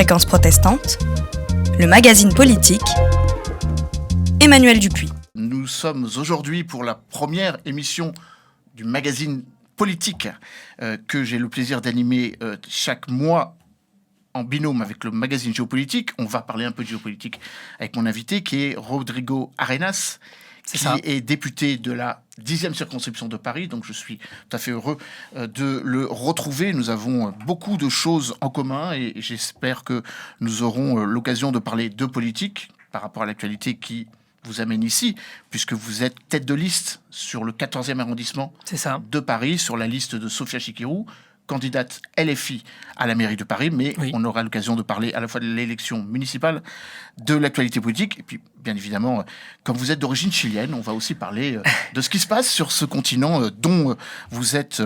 Fréquence protestante, le magazine politique, Emmanuel Dupuis. Nous sommes aujourd'hui pour la première émission du magazine politique que j'ai le plaisir d'animer chaque mois en binôme avec le magazine géopolitique. On va parler un peu de géopolitique avec mon invité qui est Rodrigo Arenas, qui est député de la 10e circonscription de Paris. Donc je suis tout à fait heureux de le retrouver. Nous avons beaucoup de choses en commun et j'espère que nous aurons l'occasion de parler de politique par rapport à l'actualité qui vous amène ici, puisque vous êtes tête de liste sur le 14e arrondissement de Paris, sur la liste de Sofia Chikirou, candidate LFI à la mairie de Paris, mais on aura l'occasion de parler à la fois de l'élection municipale, de l'actualité politique, et puis bien évidemment, comme vous êtes d'origine chilienne, on va aussi parler de ce qui se passe sur ce continent dont vous êtes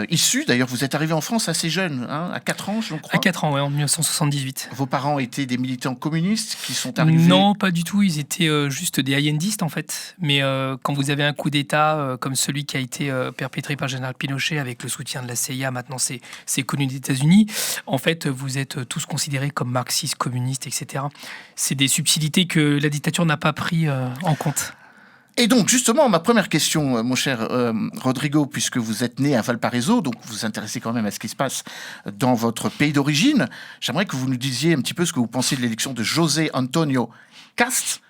issu. D'ailleurs, vous êtes arrivé en France assez jeune, à 4 ans, je crois. À 4 ans, oui, en 1978. Vos parents étaient des militants communistes qui sont arrivés... Non, pas du tout, ils étaient juste des allendistes en fait. Mais quand vous avez un coup d'État comme celui qui a été perpétré par le général Pinochet avec le soutien de la CIA, maintenant c'est connu des États-Unis, en fait, vous êtes tous considérés comme marxistes, communistes, etc. C'est des subtilités que la dictature n'a pas pris en compte. Et donc, justement, ma première question, mon cher Rodrigo, puisque vous êtes né à Valparaiso, donc vous vous intéressez quand même à ce qui se passe dans votre pays d'origine, j'aimerais que vous nous disiez un petit peu ce que vous pensez de l'élection de José Antonio Cast,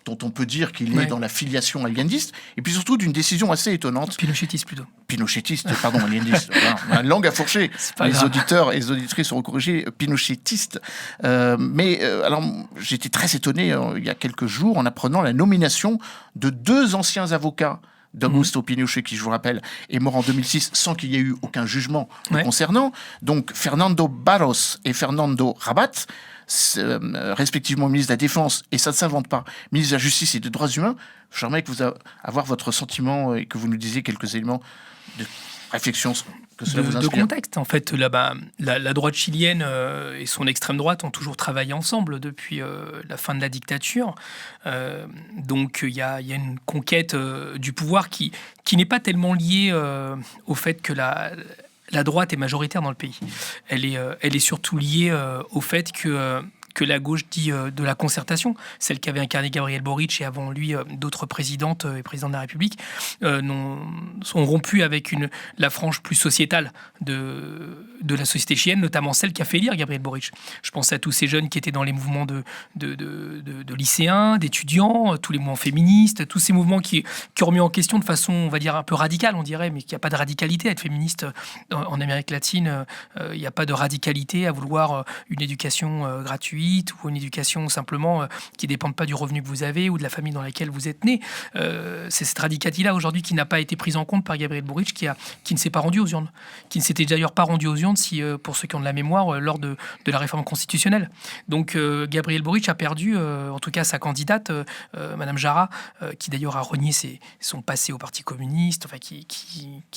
dont on peut dire qu'il est dans la filiation allendiste, et puis surtout d'une décision assez étonnante. Pinochetiste plutôt. Pinochetiste, pardon, allendiste. Voilà, on a une langue à fourcher. Les auditeurs et les auditrices seront corrigés. Pinochetiste. Alors, j'étais très étonné il y a quelques jours en apprenant la nomination de 2 anciens avocats d'Augusto Pinochet, qui, je vous rappelle, est mort en 2006 sans qu'il y ait eu aucun jugement le concernant. Donc, Fernando Barros et Fernando Rabat, respectivement ministre de la Défense, et ça ne s'invente pas, ministre de la Justice et des Droits Humains. J'aimerais que vous avoir votre sentiment et que vous nous disiez quelques éléments de réflexion que cela vous inspire. De contexte, en fait, là-bas, la droite chilienne et son extrême droite ont toujours travaillé ensemble depuis la fin de la dictature. Donc, il y a une conquête du pouvoir qui n'est pas tellement liée au fait que la droite est majoritaire dans le pays. Elle est surtout liée au fait que la gauche dit de la concertation, celle qu'avait incarnée Gabriel Boric et avant lui d'autres présidentes et présidents de la République, sont rompus avec la frange plus sociétale de la société chilienne, notamment celle qui a fait élire Gabriel Boric. Je pense à tous ces jeunes qui étaient dans les mouvements de lycéens, d'étudiants, tous les mouvements féministes, tous ces mouvements qui ont remis en question de façon, on va dire, un peu radicale, on dirait, mais qu'il n'y a pas de radicalité à être féministe en Amérique latine. Il n'y a pas de radicalité à vouloir une éducation gratuite ou une éducation simplement qui ne dépend pas du revenu que vous avez ou de la famille dans laquelle vous êtes né. C'est cette radicalité-là aujourd'hui qui n'a pas été prise en compte par Gabriel Boric, qui ne s'est pas rendu aux urnes, qui ne s'était d'ailleurs pas rendu aux urnes, pour ceux qui ont de la mémoire, lors de la réforme constitutionnelle. Donc Gabriel Boric a perdu, en tout cas sa candidate, Madame Jara, qui d'ailleurs a renié son passé au Parti communiste, enfin, qui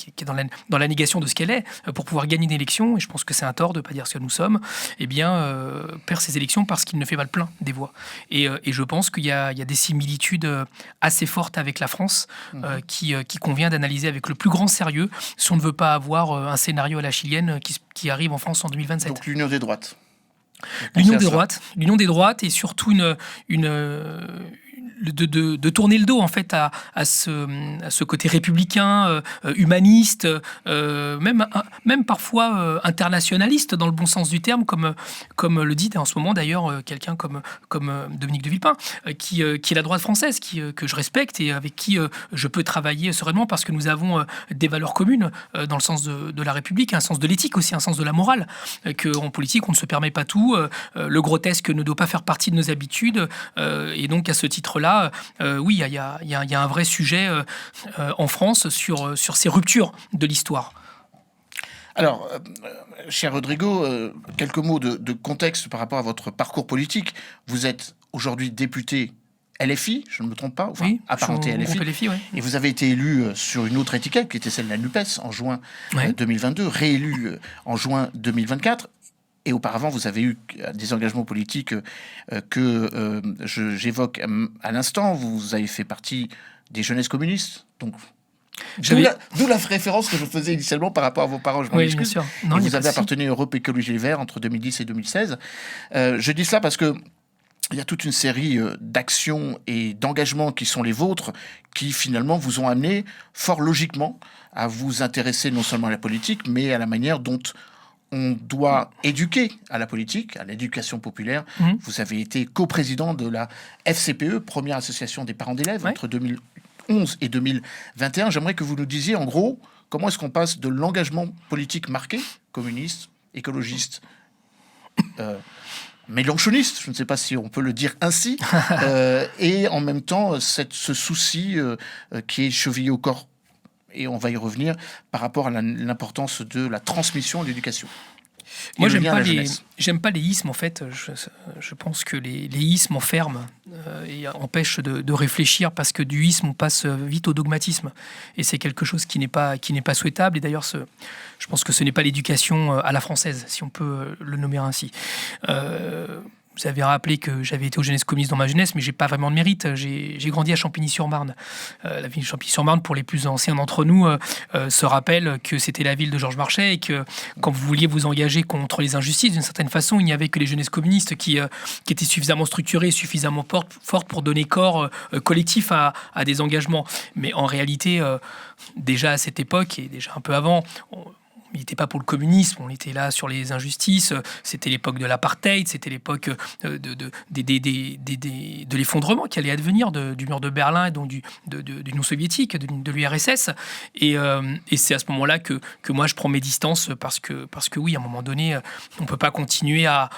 est dans la négation de ce qu'elle est, pour pouvoir gagner une élection, et je pense que c'est un tort de ne pas dire ce que nous sommes, perd ses élections parce qu'il ne fait pas le plein des voix. Et je pense qu'il y a des similitudes assez fortes avec la France qui convient d'analyser avec le plus grand sérieux si on ne veut pas avoir un scénario à la chilienne qui arrive en France en 2027. Donc l'union des droites. L'union des droites et surtout de tourner le dos en fait à ce côté républicain, humaniste, même parfois internationaliste dans le bon sens du terme, comme le dit en ce moment d'ailleurs quelqu'un comme Dominique de Villepin, qui est la droite française, que je respecte et avec qui je peux travailler sereinement parce que nous avons des valeurs communes dans le sens de la République, un sens de l'éthique aussi, un sens de la morale, qu'en politique on ne se permet pas tout, le grotesque ne doit pas faire partie de nos habitudes, et donc à ce titre-là, oui, il y a un vrai sujet en France sur ces ruptures de l'histoire. Alors, cher Rodrigo, quelques mots de contexte par rapport à votre parcours politique. Vous êtes aujourd'hui député LFI, je ne me trompe pas, enfin, apparenté LFI, et vous avez été élu sur une autre étiquette qui était celle de la NUPES en juin 2022, réélu en juin 2024. Et auparavant, vous avez eu des engagements politiques que j'évoque à l'instant. Vous avez fait partie des jeunesses communistes, donc D'où la référence que je faisais initialement par rapport à vos paroles. Je m'en excuse. Bien sûr. Non, vous avez appartenu à Europe Écologie Les Verts entre 2010 et 2016. Je dis cela parce que il y a toute une série d'actions et d'engagements qui sont les vôtres, qui finalement vous ont amené fort logiquement à vous intéresser non seulement à la politique, mais à la manière dont on doit éduquer à la politique, à l'éducation populaire. Vous avez été coprésident de la FCPE, première association des parents d'élèves, entre 2011 et 2021. J'aimerais que vous nous disiez, en gros, comment est-ce qu'on passe de l'engagement politique marqué, communiste, écologiste, mélenchoniste, je ne sais pas si on peut le dire ainsi, et en même temps ce souci qui est chevillé au corps, et on va y revenir, par rapport à l'importance de la transmission de l'éducation. Moi, j'aime pas les ismes, en fait. Je pense que les ismes enferment et empêchent de réfléchir, parce que du isme, on passe vite au dogmatisme. Et c'est quelque chose qui n'est pas souhaitable. Et d'ailleurs, je pense que ce n'est pas l'éducation à la française, si on peut le nommer ainsi. Vous avez rappelé que j'avais été aux Jeunesses communistes dans ma jeunesse, mais j'ai pas vraiment de mérite. J'ai grandi à Champigny-sur-Marne. La ville de Champigny-sur-Marne, pour les plus anciens d'entre nous, se rappelle que c'était la ville de Georges Marchais, et que quand vous vouliez vous engager contre les injustices, d'une certaine façon, il n'y avait que les Jeunesses communistes qui étaient suffisamment structurées, suffisamment fortes pour donner corps collectif à des engagements. Mais en réalité, déjà à cette époque, et déjà un peu avant, il n'était pas pour le communisme, on était là sur les injustices. C'était l'époque de l'apartheid, c'était l'époque de l'effondrement qui allait advenir du mur de Berlin, et donc du non soviétique, de l'URSS. Et c'est à ce moment-là que moi je prends mes distances, parce que oui, à un moment donné, on ne peut pas continuer à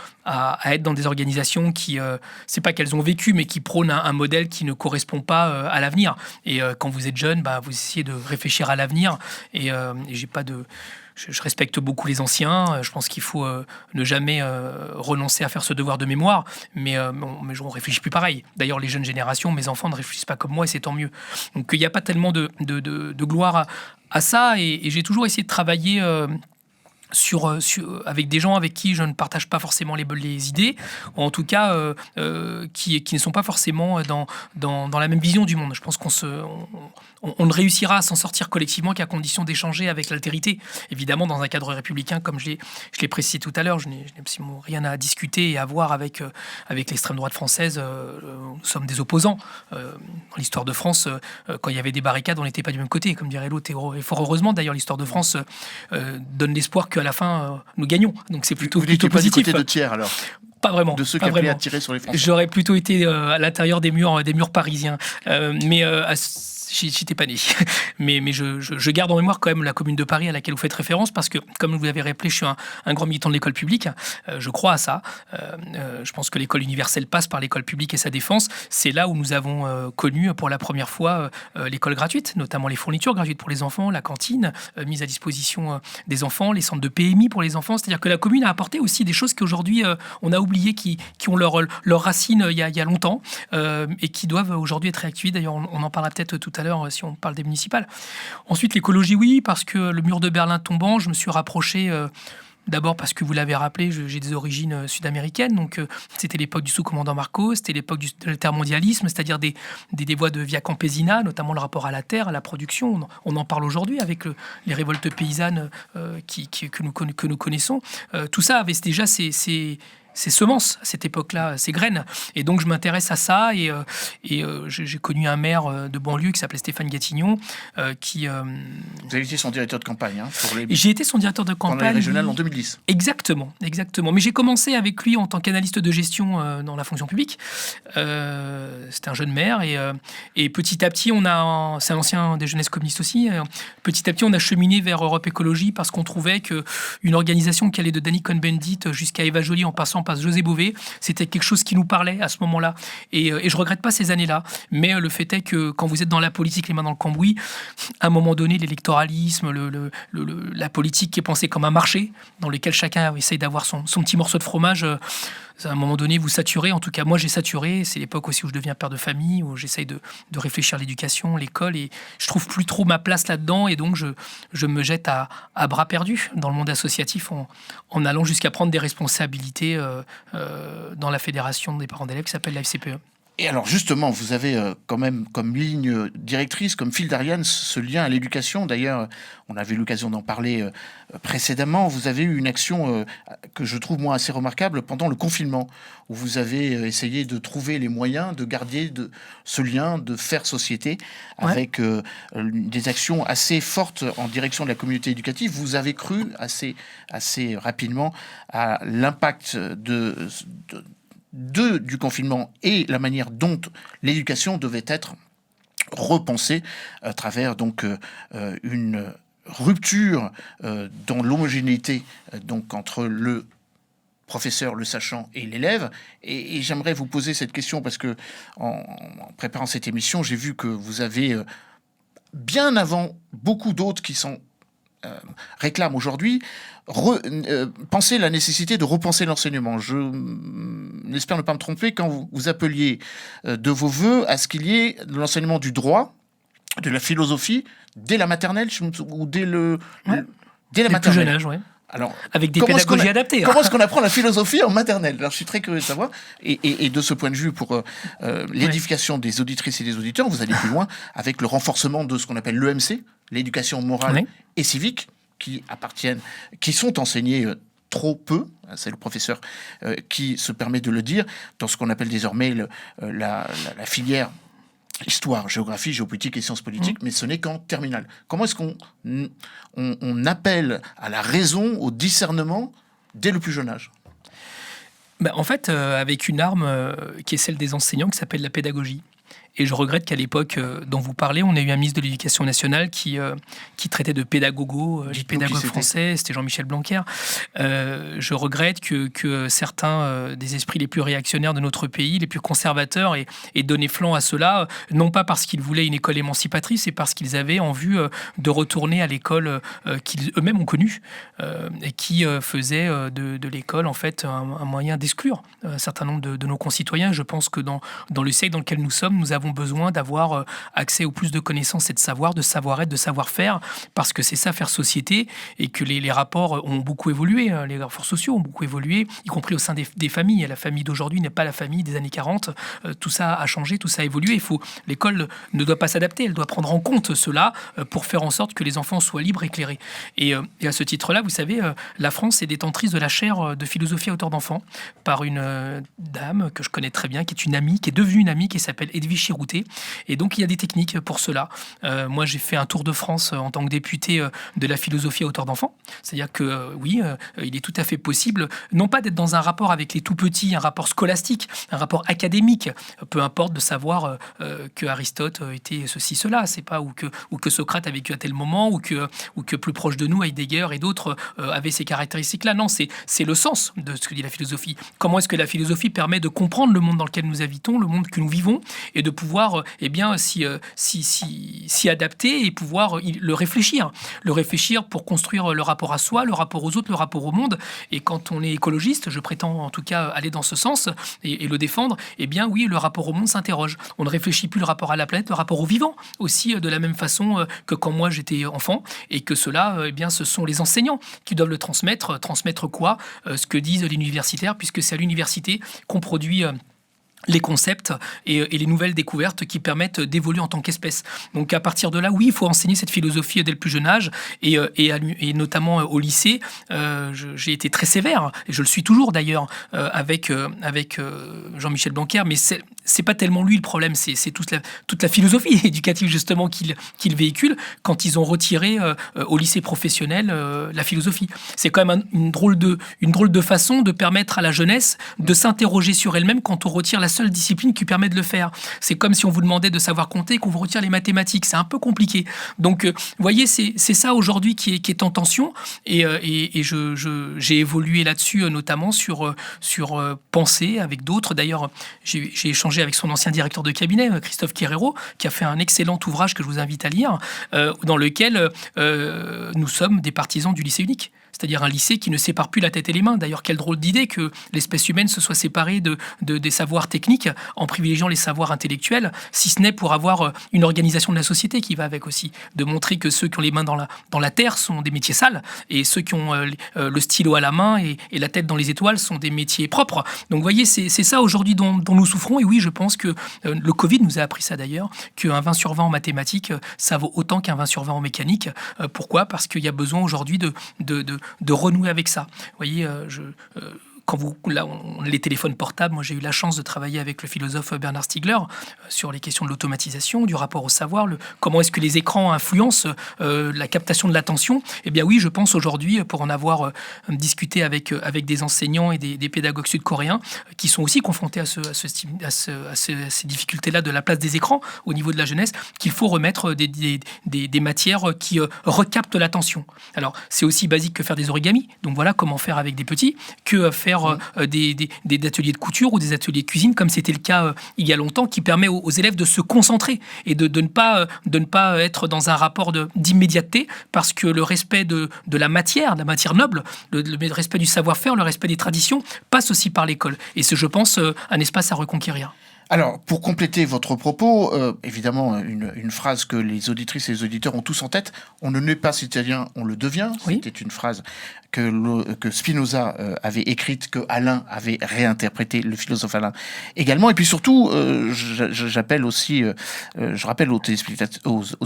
être dans des organisations qui, c'est pas qu'elles ont vécu, mais qui prônent un modèle qui ne correspond pas à l'avenir. Et quand vous êtes jeune, vous essayez de réfléchir à l'avenir. Et j'ai pas de... Je respecte beaucoup les anciens. Je pense qu'il faut ne jamais renoncer à faire ce devoir de mémoire. Mais je ne réfléchis plus pareil. D'ailleurs, les jeunes générations, mes enfants ne réfléchissent pas comme moi, et c'est tant mieux. Donc il n'y a pas tellement de gloire à ça. Et j'ai toujours essayé de travailler avec des gens avec qui je ne partage pas forcément les idées, ou en tout cas qui ne sont pas forcément dans la même vision du monde. Je pense on ne réussira à s'en sortir collectivement qu'à condition d'échanger avec l'altérité. Évidemment, dans un cadre républicain, comme je l'ai précisé tout à l'heure, je n'ai absolument rien à discuter et à voir avec l'extrême droite française. Nous sommes des opposants. Dans l'histoire de France, quand il y avait des barricades, on n'était pas du même côté, comme dirait l'autre. Et fort heureusement, d'ailleurs, l'histoire de France donne l'espoir qu'à la fin, nous gagnons. Donc c'est plutôt positif. Pas du côté de Thiers, alors? Pas vraiment. De ceux qui appelaient à tirer sur les Français. J'aurais plutôt été à l'intérieur des murs parisiens. J'étais pas né. mais je garde en mémoire quand même la Commune de Paris à laquelle vous faites référence, parce que, comme vous l'avez rappelé, je suis un grand militant de l'école publique. Je crois à ça. Je pense que l'école universelle passe par l'école publique et sa défense. C'est là où nous avons connu pour la première fois l'école gratuite, notamment les fournitures gratuites pour les enfants, la cantine mise à disposition des enfants, les centres de PMI pour les enfants. C'est-à-dire que la commune a apporté aussi des choses qu'aujourd'hui on a oubliées, qui ont leurs racines il y a longtemps, et qui doivent aujourd'hui être réactivées. D'ailleurs, on en parlera peut-être tout à l'heure si on parle des municipales. Ensuite, l'écologie, oui, parce que le mur de Berlin tombant, je me suis rapproché... D'abord parce que vous l'avez rappelé, j'ai des origines sud-américaines, donc c'était l'époque du sous-commandant Marcos, c'était l'époque de l'altermondialisme, c'est-à-dire des voies de via campesina, notamment le rapport à la terre, à la production. On en parle aujourd'hui avec les révoltes paysannes que nous connaissons. Tout ça avait déjà ces semences à cette époque-là, ces graines. Et donc je m'intéresse à ça, et j'ai connu un maire de banlieue qui s'appelait Stéphane Gatignon, qui... Vous avez été son directeur de campagne, hein, J'ai été son directeur de campagne. Pendant les régionales en 2010. Exactement. Mais j'ai commencé avec lui en tant qu'analyste de gestion dans la fonction publique. C'était un jeune maire, et petit à petit, c'est un ancien des Jeunesses communistes aussi, petit à petit on a cheminé vers Europe Écologie, parce qu'on trouvait qu'une organisation qui allait de Danny Cohn-Bendit jusqu'à Eva Joly, en passant par José Bové, c'était quelque chose qui nous parlait à ce moment-là. Et je regrette pas ces années-là. Mais le fait est que quand vous êtes dans la politique, les mains dans le cambouis, à un moment donné, l'électoralisme, la politique qui est pensée comme un marché, dans lequel chacun essaye d'avoir son petit morceau de fromage, à un moment donné, vous saturez. En tout cas, moi, j'ai saturé. C'est l'époque aussi où je deviens père de famille, où j'essaye de réfléchir à l'éducation, l'école, et je trouve plus trop ma place là-dedans. Et donc, je me jette à bras perdus dans le monde associatif, en allant jusqu'à prendre des responsabilités dans la fédération des parents d'élèves qui s'appelle la FCPE. Et alors justement, vous avez quand même comme ligne directrice, comme fil d'Ariane, ce lien à l'éducation. D'ailleurs, on avait eu l'occasion d'en parler précédemment. Vous avez eu une action que je trouve moi assez remarquable pendant le confinement, où vous avez essayé de trouver les moyens de garder ce lien, de faire société, avec des actions assez fortes en direction de la communauté éducative. Vous avez cru assez rapidement à l'impact du confinement et la manière dont l'éducation devait être repensée à travers donc une rupture dans l'homogénéité donc entre le professeur, le sachant et l'élève. Et j'aimerais vous poser cette question parce que en préparant cette émission, j'ai vu que vous avez bien avant beaucoup d'autres qui sont réclament aujourd'hui, penser la nécessité de repenser l'enseignement. Je n'espère ne pas me tromper quand vous appeliez de vos voeux à ce qu'il y ait de l'enseignement du droit, de la philosophie, dès la maternelle ou dès la maternelle. Plus jeune âge, oui. Alors, avec des pédagogies adaptées. Comment est-ce qu'on apprend la philosophie en maternelle? Alors, je suis très curieux de savoir. Et de ce point de vue, pour l'édification des auditrices et des auditeurs, vous allez plus loin avec le renforcement de ce qu'on appelle l'EMC, l'éducation morale et civique, qui sont enseignés trop peu. C'est le professeur qui se permet de le dire dans ce qu'on appelle désormais la filière histoire, géographie, géopolitique et sciences politiques, mais ce n'est qu'en terminale. Comment est-ce qu'on appelle à la raison, au discernement, dès le plus jeune âge? En fait, avec une arme qui est celle des enseignants, qui s'appelle la pédagogie. Et je regrette qu'à l'époque dont vous parlez, on a eu un ministre de l'Éducation nationale qui traitait de pédagogo, pédagogue français, c'était Jean-Michel Blanquer. Je regrette que certains des esprits les plus réactionnaires de notre pays, les plus conservateurs, aient donné flanc à cela, non pas parce qu'ils voulaient une école émancipatrice, c'est parce qu'ils avaient en vue de retourner à l'école qu'ils eux-mêmes ont connue et qui faisait de l'école en fait un moyen d'exclure un certain nombre de nos concitoyens. Je pense que dans le siècle dans lequel nous sommes, nous avons besoin d'avoir accès au plus de connaissances et de savoir, de savoir-être, de savoir-faire, parce que c'est ça faire société, et que les rapports ont beaucoup évolué, les rapports sociaux ont beaucoup évolué, y compris au sein des familles. La famille d'aujourd'hui n'est pas la famille des années 40. Tout ça a changé, tout ça a évolué. L'école ne doit pas s'adapter, elle doit prendre en compte cela pour faire en sorte que les enfants soient libres, éclairés. Et à ce titre-là, vous savez, la France est détentrice de la chaire de philosophie à hauteur d'enfant par une dame que je connais très bien, qui est une amie, qui est devenue une amie, qui s'appelle Edwige Chirouté. Et donc, il y a des techniques pour cela. Moi, j'ai fait un tour de France en tant que député de la philosophie à hauteur d'enfant. C'est-à-dire que, oui, il est tout à fait possible, non pas d'être dans un rapport avec les tout-petits, un rapport scolastique, un rapport académique, peu importe de savoir que Aristote était ceci, cela. C'est pas ou que Socrate a vécu à tel moment, ou que plus proche de nous, Heidegger et d'autres avaient ces caractéristiques-là. Non, c'est le sens de ce que dit la philosophie. Comment est-ce que la philosophie permet de comprendre le monde dans lequel nous habitons, le monde que nous vivons, et de pouvoir s'y adapter et pouvoir le réfléchir pour construire le rapport à soi, le rapport aux autres, le rapport au monde. Et quand on est écologiste, je prétends en tout cas aller dans ce sens et le défendre, oui, le rapport au monde s'interroge. On ne réfléchit plus le rapport à la planète, le rapport au vivant aussi, de la même façon que quand moi j'étais enfant, et que cela, ce sont les enseignants qui doivent le transmettre. Transmettre quoi? Ce que disent les universitaires, puisque c'est à l'université qu'on produit les concepts et les nouvelles découvertes qui permettent d'évoluer en tant qu'espèce. Donc à partir de là, oui, il faut enseigner cette philosophie dès le plus jeune âge, et notamment au lycée. J'ai été très sévère, et je le suis toujours d'ailleurs, avec Jean-Michel Blanquer, mais c'est pas tellement lui le problème, c'est toute la philosophie éducative justement qu'il véhicule quand ils ont retiré au lycée professionnel la philosophie. C'est quand même une drôle de façon de permettre à la jeunesse de s'interroger sur elle-même quand on retire la seule discipline qui permet de le faire. C'est comme si on vous demandait de savoir compter et qu'on vous retire les mathématiques. C'est un peu compliqué. Donc, vous voyez, c'est ça aujourd'hui qui est en tension. Et j'ai évolué là-dessus, notamment sur penser avec d'autres. D'ailleurs, j'ai échangé avec son ancien directeur de cabinet, Christophe Querero, qui a fait un excellent ouvrage que je vous invite à lire, dans lequel nous sommes des partisans du lycée unique. c'est-à-dire un lycée qui ne sépare plus la tête et les mains. D'ailleurs, quelle drôle d'idée que l'espèce humaine se soit séparée des savoirs techniques en privilégiant les savoirs intellectuels, si ce n'est pour avoir une organisation de la société qui va avec aussi, de montrer que ceux qui ont les mains dans la terre sont des métiers sales, et ceux qui ont le stylo à la main et la tête dans les étoiles sont des métiers propres. Donc vous voyez, c'est ça aujourd'hui dont nous souffrons, et oui, je pense que le Covid nous a appris ça d'ailleurs, qu'un 20 sur 20 en mathématiques, ça vaut autant qu'un 20 sur 20 en mécanique. Pourquoi ? Parce qu'il y a besoin aujourd'hui de renouer avec ça. Vous voyez, quand les téléphones portables, moi j'ai eu la chance de travailler avec le philosophe Bernard Stiegler sur les questions de l'automatisation, du rapport au savoir, comment est-ce que les écrans influencent la captation de l'attention. Eh bien oui, je pense aujourd'hui, pour en avoir discuté avec des enseignants et des pédagogues sud-coréens qui sont aussi confrontés à ces difficultés-là de la place des écrans au niveau de la jeunesse, qu'il faut remettre des matières qui recaptent l'attention. Alors c'est aussi basique que faire des origamis, donc voilà comment faire avec des petits, que faire des ateliers de couture ou des ateliers de cuisine, comme c'était le cas il y a longtemps, qui permet aux élèves de se concentrer et de ne pas être dans un rapport d'immédiateté, parce que le respect de la matière noble, le respect du savoir-faire, le respect des traditions, passe aussi par l'école. Et c'est, je pense, un espace à reconquérir. Alors, pour compléter votre propos, évidemment, une phrase que les auditrices et les auditeurs ont tous en tête, on ne naît pas citoyen, on le devient. Oui. C'était une phrase que Spinoza avait écrite, que Alain avait réinterprétée, le philosophe Alain également. Et puis surtout, j'appelle aussi, je rappelle aux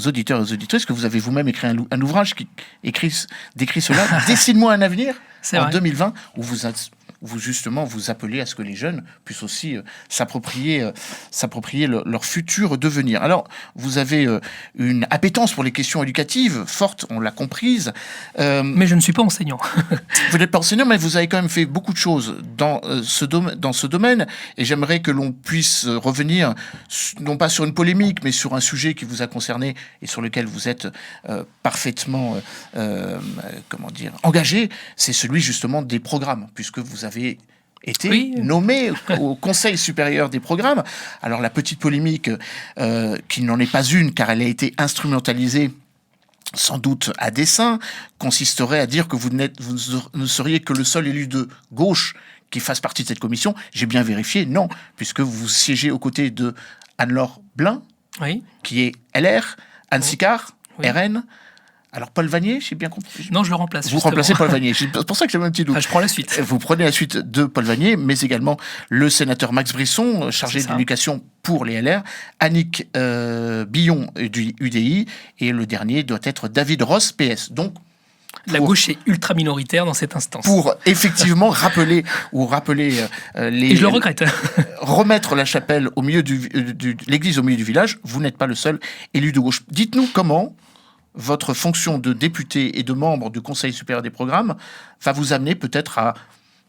auditeurs et aux auditrices que vous avez vous-même écrit un ouvrage qui décrit cela, Dessine-moi un avenir, en 2020, où vous justement vous appelez à ce que les jeunes puissent aussi s'approprier leur futur devenir. Alors, vous avez une appétence pour les questions éducatives forte, on l'a comprise. Mais je ne suis pas enseignant. Vous n'êtes pas enseignant, mais vous avez quand même fait beaucoup de choses dans ce domaine, et j'aimerais que l'on puisse revenir, non pas sur une polémique, mais sur un sujet qui vous a concerné et sur lequel vous êtes parfaitement engagé, c'est celui justement des programmes, puisque vous avez été nommé au Conseil supérieur des programmes. Alors la petite polémique, qui n'en est pas une, car elle a été instrumentalisée sans doute à dessein, consisterait à dire que vous ne seriez que le seul élu de gauche qui fasse partie de cette commission. J'ai bien vérifié, non, puisque vous siégez aux côtés de Anne-Laure Blin, qui est LR, Anne Sicard, RN. Alors, Paul Vanier, j'ai bien compris. Non, je le remplace. Vous remplacez Paul Vanier. C'est pour ça que j'ai un petit doute. Je prends la suite. Vous prenez la suite de Paul Vanier, mais également le sénateur Max Brisson, chargé de l'éducation pour les LR, Annick Billon du UDI, et le dernier doit être David Ross, PS. Donc, la gauche est ultra minoritaire dans cette instance. Pour effectivement rappeler les... Et je le regrette. Remettre la chapelle au milieu l'église au milieu du village, vous n'êtes pas le seul élu de gauche. Dites-nous comment votre fonction de député et de membre du Conseil supérieur des programmes va vous amener peut-être à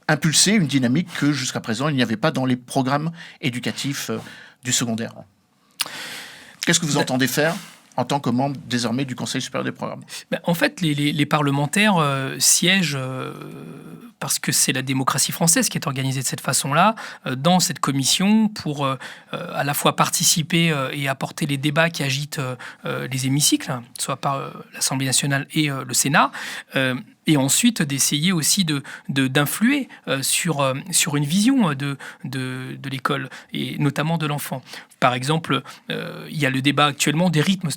impulser une dynamique que jusqu'à présent il n'y avait pas dans les programmes éducatifs du secondaire. Qu'est-ce que vous entendez faire en tant que membre désormais du Conseil supérieur des programmes? En fait, les parlementaires siègent, parce que c'est la démocratie française qui est organisée de cette façon-là, dans cette commission pour à la fois participer et apporter les débats qui agitent les hémicycles, soit par l'Assemblée nationale et le Sénat, et ensuite d'essayer aussi d'influer sur une vision de l'école, et notamment de l'enfant. Par exemple, il y a le débat actuellement des rythmes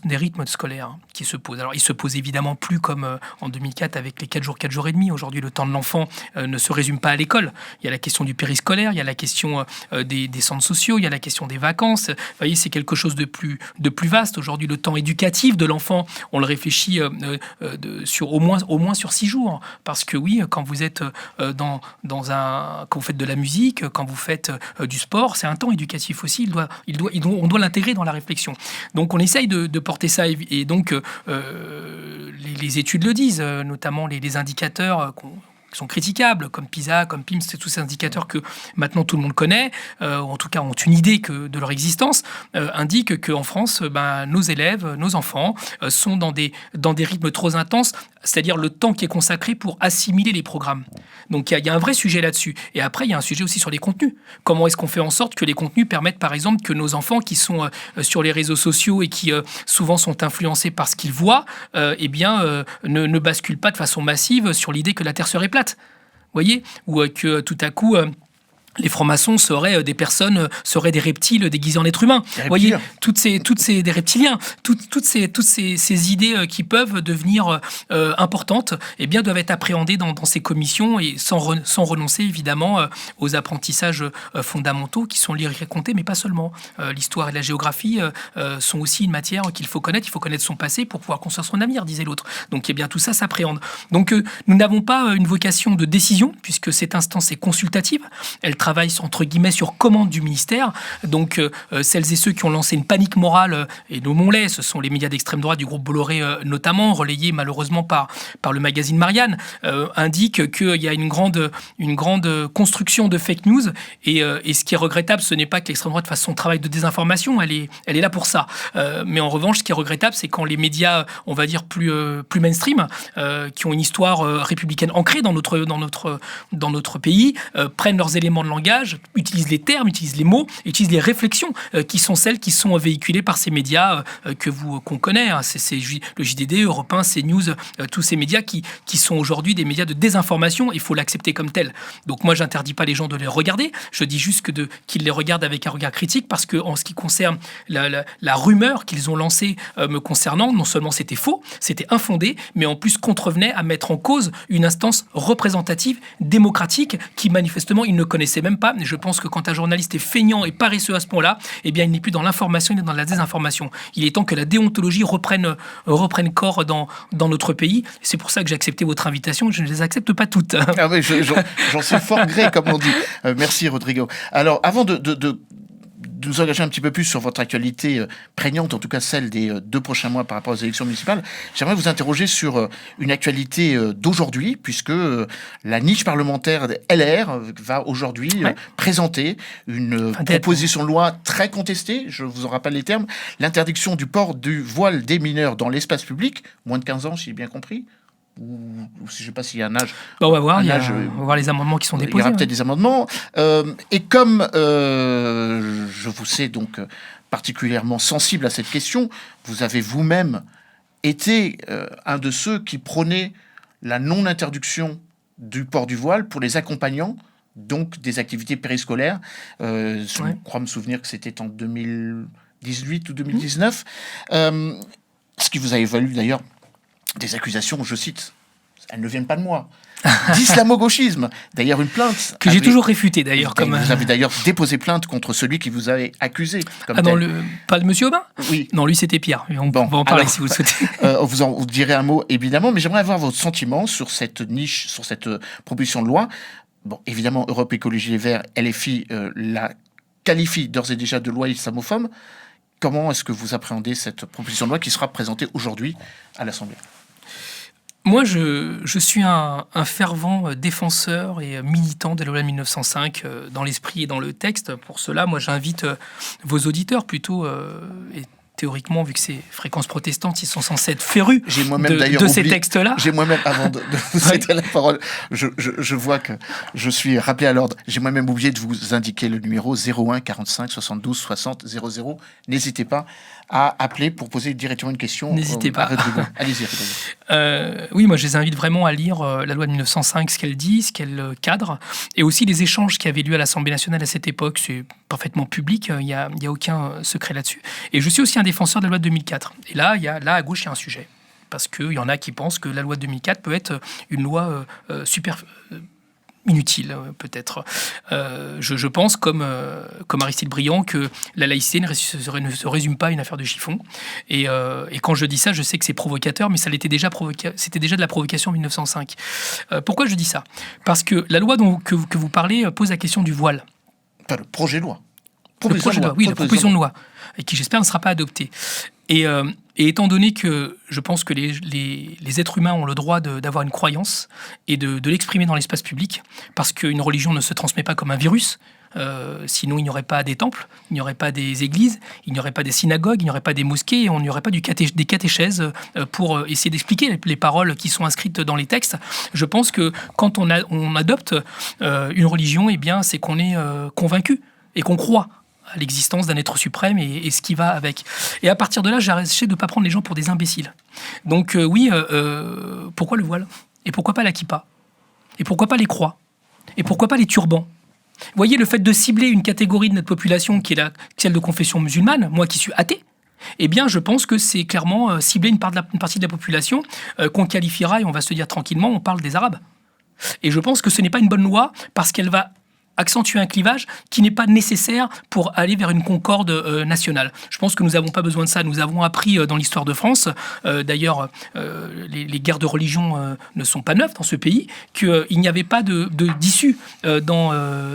scolaires qui se posent. Alors, ils se posent évidemment plus comme en 2004 avec les 4 jours et demi. Aujourd'hui, le temps de l'enfant ne se résume pas à l'école. Il y a la question du périscolaire, il y a la question des centres sociaux, il y a la question des vacances. Vous voyez, c'est quelque chose de plus vaste. Aujourd'hui, le temps éducatif de l'enfant, on le réfléchit au moins sur 6 jours. Parce que oui, quand vous êtes quand vous faites de la musique, quand vous faites du sport, c'est un temps éducatif aussi. On doit l'intégrer dans la réflexion. Donc on essaye de porter ça, et donc les études le disent, notamment les indicateurs qui sont critiquables, comme PISA, comme PIMSS, c'est tous ces indicateurs que maintenant tout le monde connaît, ou en tout cas ont une idée de leur existence, indiquent qu'en France, nos élèves, nos enfants sont dans des rythmes trop intenses, c'est-à-dire le temps qui est consacré pour assimiler les programmes. Donc il y a un vrai sujet là-dessus. Et après, il y a un sujet aussi sur les contenus. Comment est-ce qu'on fait en sorte que les contenus permettent, par exemple, que nos enfants qui sont sur les réseaux sociaux et qui souvent sont influencés par ce qu'ils voient, ne basculent pas de façon massive sur l'idée que la Terre serait plate. Vous voyez ? Ou que tout à coup... les francs-maçons seraient seraient des reptiles déguisés en êtres humains. Vous voyez, toutes ces des reptiliens, toutes ces idées qui peuvent devenir importantes, doivent être appréhendées dans ces commissions et sans renoncer évidemment aux apprentissages fondamentaux qui sont lire et raconter, mais pas seulement. L'histoire et la géographie sont aussi une matière qu'il faut connaître. Il faut connaître son passé pour pouvoir construire son avenir, disait l'autre. Donc, tout ça s'appréhende. Donc, nous n'avons pas une vocation de décision, puisque cette instance est consultative. Elle travaille entre guillemets sur commande du ministère. Donc celles et ceux qui ont lancé une panique morale, et nommons-les, ce sont les médias d'extrême droite du groupe Bolloré notamment, relayés malheureusement par le magazine Marianne, indiquent qu'il y a une grande construction de fake news et ce qui est regrettable, ce n'est pas que l'extrême droite fasse son travail de désinformation, elle est là pour ça. Mais en revanche, ce qui est regrettable, c'est quand les médias, on va dire plus mainstream, qui ont une histoire républicaine ancrée dans notre pays, prennent leurs éléments de langage, utilisent les termes, utilisent les mots, utilisent les réflexions qui sont celles qui sont véhiculées par ces médias qu'on connaît. Hein. C'est le JDD, Europe 1, CNews, tous ces médias qui sont aujourd'hui des médias de désinformation. Il faut l'accepter comme tel. Donc moi, j'interdis pas les gens de les regarder. Je dis juste qu'ils les regardent avec un regard critique parce que en ce qui concerne la rumeur qu'ils ont lancée me concernant, non seulement c'était faux, c'était infondé, mais en plus contrevenait à mettre en cause une instance représentative, démocratique, qui manifestement ils ne connaissaient même pas. Je pense que quand un journaliste est feignant et paresseux à ce point-là, il n'est plus dans l'information, il est dans la désinformation. Il est temps que la déontologie reprenne corps dans notre pays. C'est pour ça que j'ai accepté votre invitation. Je ne les accepte pas toutes. Ah oui, j'en suis fort gré, comme on dit. Merci, Rodrigo. Alors, avant de nous engager un petit peu plus sur votre actualité prégnante, en tout cas celle des 2 prochains mois par rapport aux élections municipales, j'aimerais vous interroger sur une actualité d'aujourd'hui, puisque la niche parlementaire LR va aujourd'hui présenter une proposition de loi très contestée, je vous en rappelle les termes, l'interdiction du port du voile des mineurs dans l'espace public, moins de 15 ans si j'ai bien compris, ou je ne sais pas s'il y a un âge. On va voir, on va voir les amendements qui sont déposés. Il y aura peut-être des amendements. Et comme je vous sais donc particulièrement sensible à cette question, vous avez vous-même été un de ceux qui prônaient la non-interdiction du port du voile pour les accompagnants, donc des activités périscolaires. Je crois me souvenir que c'était en 2018 ou 2019. Ce qui vous a valu d'ailleurs des accusations, je cite, elles ne viennent pas de moi, d'islamo-gauchisme. D'ailleurs, une plainte... Que j'ai toujours réfutée, d'ailleurs. Vous avez d'ailleurs déposé plainte contre celui qui vous avait accusé. Pas de Monsieur Aubin ? Oui. Non, lui, c'était pire. On va en parler si vous le souhaitez. Vous direz un mot, évidemment, mais j'aimerais avoir votre sentiment sur cette niche, sur cette proposition de loi. Bon, évidemment, Europe Écologie Les Verts, LFI, la qualifie d'ores et déjà de loi islamophobe. Comment est-ce que vous appréhendez cette proposition de loi qui sera présentée aujourd'hui à l'Assemblée ? Moi, je suis un fervent défenseur et militant de la loi de 1905 dans l'esprit et dans le texte. Pour cela, moi, j'invite vos auditeurs plutôt, et théoriquement, vu que c'est Fréquence Protestante, ils sont censés être férus de ces textes-là. J'ai moi-même, avant de vous céder la parole, je vois que je suis rappelé à l'ordre. J'ai moi-même oublié de vous indiquer le numéro 01 45 72 60 00. N'hésitez pas à appeler pour poser directement une question. N'hésitez pas. Allez-y. Oui, moi je les invite vraiment à lire la loi de 1905, ce qu'elle dit, ce qu'elle cadre, et aussi les échanges qui avaient lieu à l'Assemblée nationale à cette époque. C'est parfaitement public, il n'y a aucun secret là-dessus. Et je suis aussi un défenseur de la loi de 2004. Et là, à gauche, il y a un sujet. Parce qu'il y en a qui pensent que la loi de 2004 peut être une loi inutile, peut-être. Je pense, comme Aristide Briand, que la laïcité ne se résume pas à une affaire de chiffon. Et quand je dis ça, je sais que c'est provocateur, mais c'était déjà de la provocation en 1905. Pourquoi je dis ça ? Parce que la loi que vous parlez pose la question du voile. Pas le projet de loi. La proposition de loi, et qui, j'espère, ne sera pas adoptée. Et étant donné que je pense que les êtres humains ont le droit d'avoir une croyance et de l'exprimer dans l'espace public, parce qu'une religion ne se transmet pas comme un virus, sinon il n'y aurait pas des temples, il n'y aurait pas des églises, il n'y aurait pas des synagogues, il n'y aurait pas des mosquées, et on n'y aurait pas des catéchèses pour essayer d'expliquer les paroles qui sont inscrites dans les textes. Je pense que quand on adopte une religion, eh bien, c'est qu'on est convaincu et qu'on croit à l'existence d'un être suprême et ce qui va avec. Et à partir de là, j'ai essayé de ne pas prendre les gens pour des imbéciles. Donc oui, pourquoi le voile ? Et pourquoi pas la kippa ? Et pourquoi pas les croix ? Et pourquoi pas les turbans ? Vous voyez, le fait de cibler une catégorie de notre population qui est celle de confession musulmane, moi qui suis athée, eh bien, je pense que c'est clairement cibler une partie de la population qu'on qualifiera, et on va se dire tranquillement, on parle des Arabes. Et je pense que ce n'est pas une bonne loi parce qu'elle va accentuer un clivage qui n'est pas nécessaire pour aller vers une concorde nationale. Je pense que nous n'avons pas besoin de ça. Nous avons appris dans l'histoire de France, d'ailleurs les guerres de religion ne sont pas neuves dans ce pays, qu'il n'y avait pas d'issue dans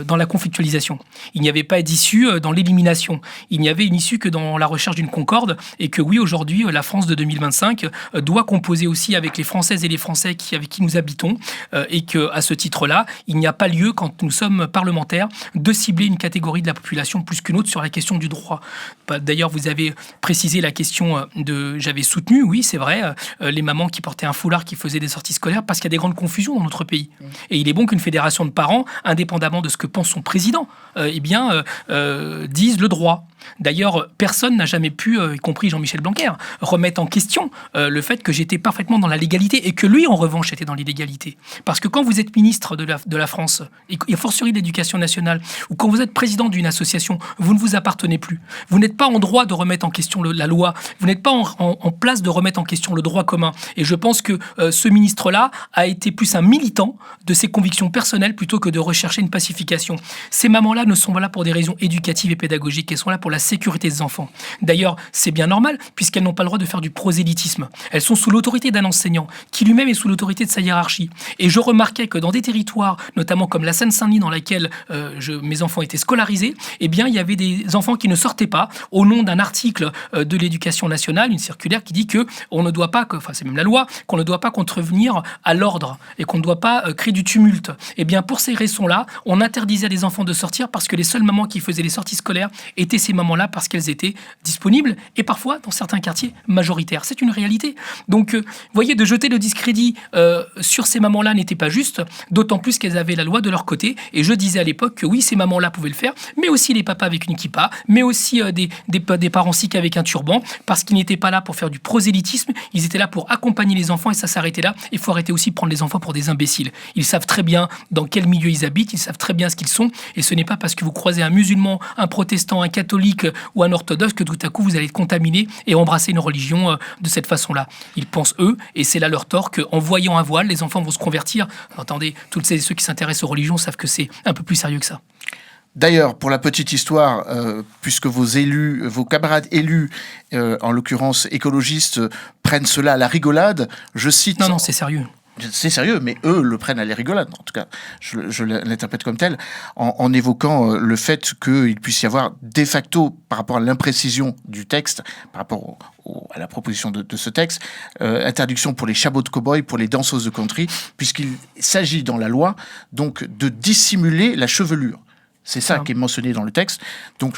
la conflictualisation. Il n'y avait pas d'issue dans l'élimination. Il n'y avait une issue que dans la recherche d'une concorde, et que oui, aujourd'hui, la France de 2025 doit composer aussi avec les Françaises et les Français avec qui nous habitons, et qu'à ce titre-là, il n'y a pas lieu, quand nous sommes parlementaires, de cibler une catégorie de la population plus qu'une autre sur la question du droit. D'ailleurs, vous avez précisé la question j'avais soutenu, oui, c'est vrai, les mamans qui portaient un foulard, qui faisaient des sorties scolaires, parce qu'il y a des grandes confusions dans notre pays. Et il est bon qu'une fédération de parents, indépendamment de ce que pense son président, dise le droit. D'ailleurs, personne n'a jamais pu, y compris Jean-Michel Blanquer, remettre en question le fait que j'étais parfaitement dans la légalité et que lui, en revanche, était dans l'illégalité. Parce que quand vous êtes ministre de la France, et fortiori de l'Éducation nationale, ou quand vous êtes président d'une association, vous ne vous appartenez plus. Vous n'êtes pas en droit de remettre en question la loi. Vous n'êtes pas en place de remettre en question le droit commun. Et je pense que ce ministre-là a été plus un militant de ses convictions personnelles plutôt que de rechercher une pacification. Ces mamans-là ne sont pas là pour des raisons éducatives et pédagogiques. Elles sont là pour la sécurité des enfants. D'ailleurs, c'est bien normal, puisqu'elles n'ont pas le droit de faire du prosélytisme. Elles sont sous l'autorité d'un enseignant, qui lui-même est sous l'autorité de sa hiérarchie. Et je remarquais que dans des territoires, notamment comme la Seine-Saint-Denis, dans laquelle mes enfants étaient scolarisés, eh bien, il y avait des enfants qui ne sortaient pas, au nom d'un article de l'Éducation nationale, une circulaire qui dit que on ne doit pas, c'est même la loi, qu'on ne doit pas contrevenir à l'ordre et qu'on ne doit pas créer du tumulte. Eh bien, pour ces raisons-là, on interdisait à des enfants de sortir parce que les seules mamans qui faisaient les sorties scolaires étaient ces mamans-là parce qu'elles étaient disponibles et parfois, dans certains quartiers, majoritaires. C'est une réalité. Donc, vous voyez, de jeter le discrédit sur ces mamans-là n'était pas juste, d'autant plus qu'elles avaient la loi de leur côté. Et je disais à l'époque que oui, ces mamans-là pouvaient le faire, mais aussi les papas avec une kippa, mais aussi des parents sikhs avec un turban, parce qu'ils n'étaient pas là pour faire du prosélytisme, ils étaient là pour accompagner les enfants et ça s'arrêtait là. Il faut arrêter aussi de prendre les enfants pour des imbéciles. Ils savent très bien dans quel milieu ils habitent, ils savent très bien ce qu'ils sont, et ce n'est pas parce que vous croisez un musulman, un protestant, un catholique ou un orthodoxe que tout à coup vous allez être contaminé et embrasser une religion de cette façon-là. Ils pensent eux, et c'est là leur tort, qu'en voyant un voile, les enfants vont se convertir. Attendez, toutes ceux qui s'intéressent aux religions savent que c'est un peu plus sérieux que ça. D'ailleurs, pour la petite histoire, puisque vos camarades élus, en l'occurrence écologistes, prennent cela à la rigolade, je cite... Non, c'est sérieux. C'est sérieux, mais eux le prennent à la rigolade. En tout cas, je l'interprète comme tel, en évoquant le fait qu'il puisse y avoir de facto, par rapport à l'imprécision du texte, par rapport à la proposition de ce texte, interdiction pour les chabots de cow-boy, pour les danseuses de country, puisqu'il s'agit dans la loi donc de dissimuler la chevelure. C'est ça qui est mentionné dans le texte. Donc,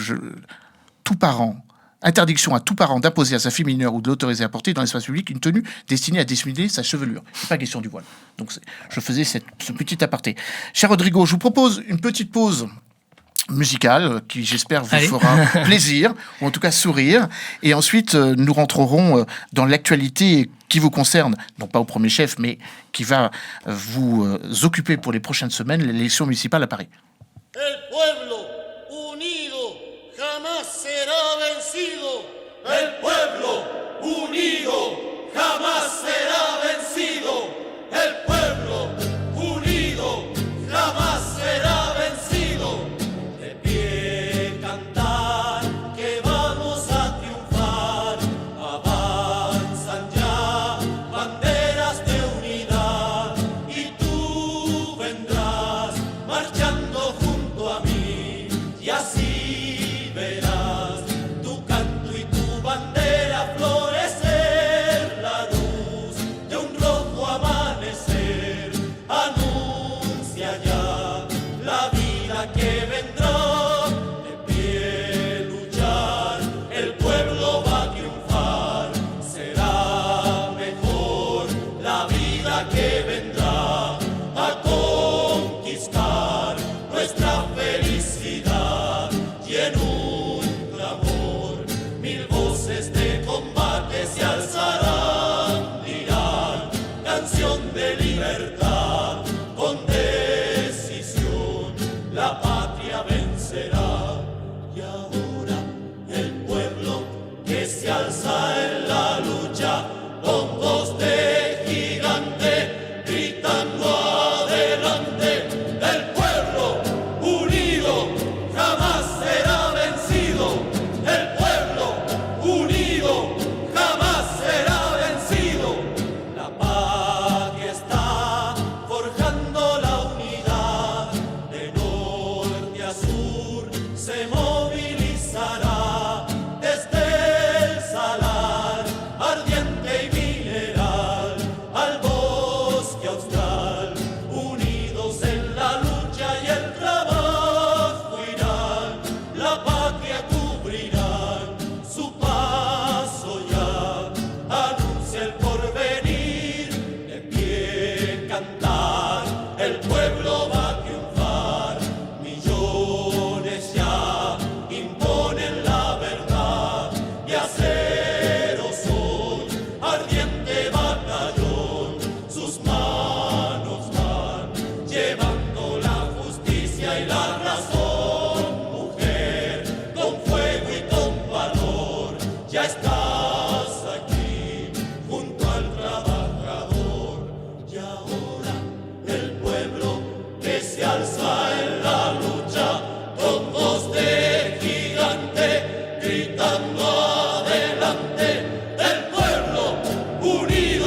interdiction à tout parent d'imposer à sa fille mineure ou de l'autoriser à porter dans l'espace public une tenue destinée à dissimuler sa chevelure. Il n'est pas question du voile. Donc, je faisais ce petit aparté. Cher Rodrigo, je vous propose une petite pause musicale qui, j'espère, vous fera plaisir, ou en tout cas sourire. Et ensuite, nous rentrerons dans l'actualité qui vous concerne, non pas au premier chef, mais qui va vous occuper pour les prochaines semaines, l'élection municipale à Paris. El pueblo unido jamás será vencido. El pueblo unido jamás será vencido. El pueblo unido jamás será vencido. De pie cantar que vamos a triunfar. Avanzan ya banderas de unidad y tú vendrás marchando junto a mí y así verás tu canto y tu bandera flor.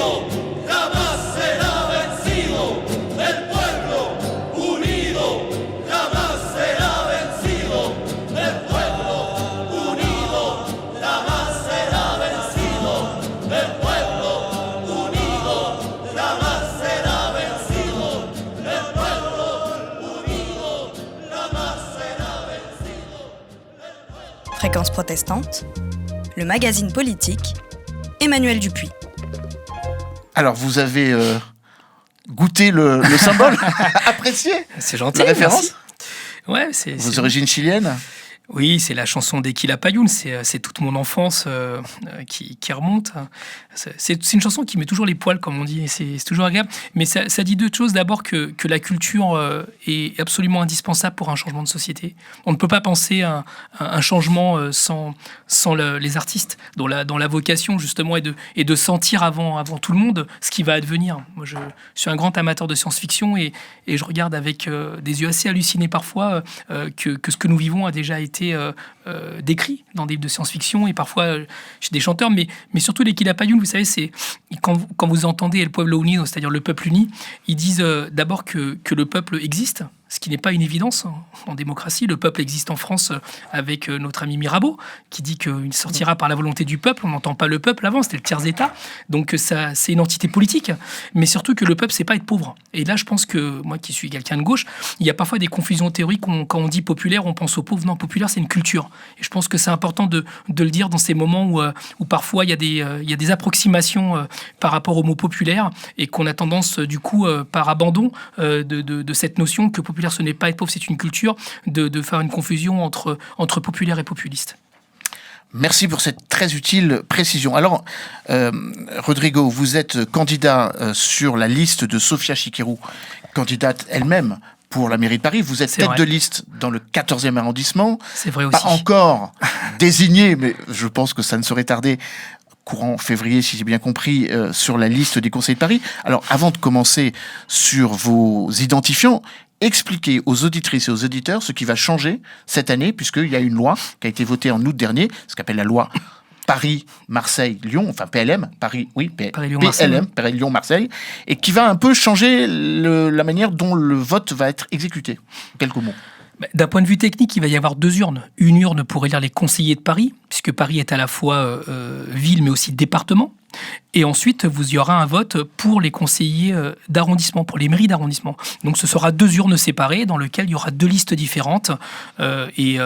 unido jamás será vencido. El pueblo unido jamás será vencido. El pueblo unido jamás será vencido. El pueblo unido jamás será vencido. El pueblo unido jamás será vencido. Fréquence protestante, le magazine politique, Emmanuel Dupuis. Alors, vous avez goûté le symbole, apprécié C'est gentil, la référence. merci. Ouais, c'est Vos origines chiliennes? Oui, c'est la chanson d'Equila Payún, c'est toute mon enfance qui remonte. C'est une chanson qui met toujours les poils, comme on dit, et c'est toujours agréable. Mais ça dit deux choses. D'abord que la culture est absolument indispensable pour un changement de société. On ne peut pas penser à un changement sans les artistes, dont la vocation, justement, est de sentir avant tout le monde ce qui va advenir. Moi, je suis un grand amateur de science-fiction et je regarde avec des yeux assez hallucinés parfois que ce que nous vivons a déjà été décrit dans des livres de science-fiction et parfois chez des chanteurs, mais surtout l'Equila Payún, vous savez, c'est quand vous entendez El Pueblo Unido, c'est-à-dire le peuple uni, ils disent d'abord que le peuple existe, ce qui n'est pas une évidence en démocratie. Le peuple existe en France avec notre ami Mirabeau, qui dit qu'il sortira par la volonté du peuple. On n'entend pas le peuple avant, c'était le tiers-état. Donc ça, c'est une entité politique. Mais surtout que le peuple, c'est pas être pauvre. Et là, je pense que, moi qui suis quelqu'un de gauche, il y a parfois des confusions théoriques. Quand on dit populaire, on pense aux pauvres. Non, populaire, c'est une culture. Et je pense que c'est important de le dire dans ces moments où parfois il y a des approximations par rapport au mot populaire et qu'on a tendance, du coup, par abandon de cette notion que populaire, ce n'est pas être pauvre, c'est une culture, de faire une confusion entre populaire et populiste. Merci pour cette très utile précision. Alors, Rodrigo, vous êtes candidat sur la liste de Sofia Chikirou, candidate elle-même pour la mairie de Paris. Vous êtes tête de liste dans le 14e arrondissement. C'est vrai aussi. Pas encore désigné, mais je pense que ça ne saurait tarder, courant février, si j'ai bien compris, sur la liste des conseils de Paris. Alors, avant de commencer sur vos identifiants, expliquez aux auditrices et aux auditeurs ce qui va changer cette année, puisqu'il y a une loi qui a été votée en août dernier, ce qu'appelle la loi Paris-Marseille-Lyon, enfin PLM, PLM, Paris-Lyon-Marseille, et qui va un peu changer la manière dont le vote va être exécuté. Quelques mots. D'un point de vue technique, il va y avoir deux urnes. Une urne pour élire les conseillers de Paris, puisque Paris est à la fois ville mais aussi département. Et ensuite, il y aura un vote pour les conseillers d'arrondissement, pour les mairies d'arrondissement. Donc ce sera deux urnes séparées dans lesquelles il y aura deux listes différentes. Et